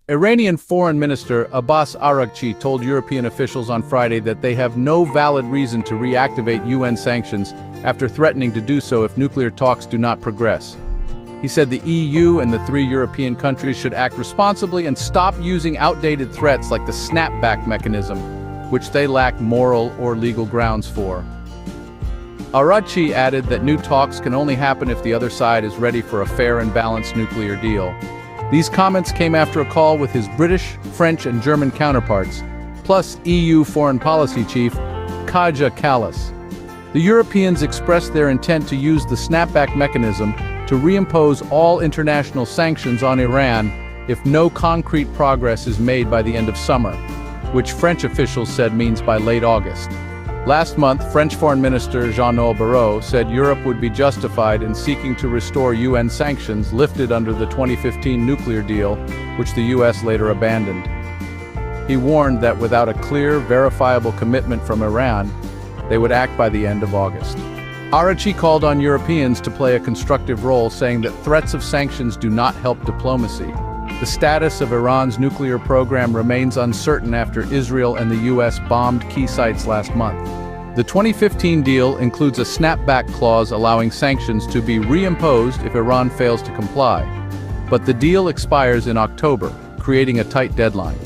Iranian Foreign Minister Abbas Araghchi told European officials on Friday that they have no valid reason to reactivate UN sanctions after threatening to do so if nuclear talks do not progress. He said the EU and the 3 European countries should act responsibly and stop using outdated threats like the snapback mechanism, which they lack moral or legal grounds for. Araghchi added that new talks can only happen if the other side is ready for a fair and balanced nuclear deal. These comments came after a call with his British, French, and German counterparts, plus EU Foreign Policy Chief Kaja Kallas. The Europeans expressed their intent to use the snapback mechanism to reimpose all international sanctions on Iran if no concrete progress is made by the end of summer, which French officials said means by late August. Last month, French Foreign Minister Jean-Noel Barrot said Europe would be justified in seeking to restore UN sanctions lifted under the 2015 nuclear deal, which the US later abandoned. He warned that without a clear, verifiable commitment from Iran, they would act by the end of August. Araghchi called on Europeans to play a constructive role, saying that threats of sanctions do not help diplomacy. The status of Iran's nuclear program remains uncertain after Israel and the US bombed key sites last month. The 2015 deal includes a snapback clause allowing sanctions to be reimposed if Iran fails to comply. But the deal expires in October, creating a tight deadline.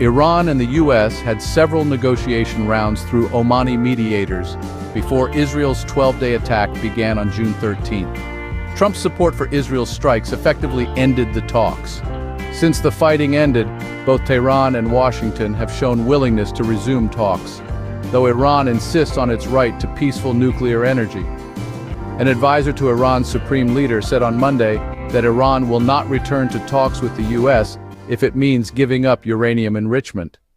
Iran and the US had several negotiation rounds through Omani mediators before Israel's 12-day attack began on June 13th. Trump's support for Israel's strikes effectively ended the talks. Since the fighting ended, both Tehran and Washington have shown willingness to resume talks, though Iran insists on its right to peaceful nuclear energy. An advisor to Iran's supreme leader said on Monday that Iran will not return to talks with the US if it means giving up uranium enrichment.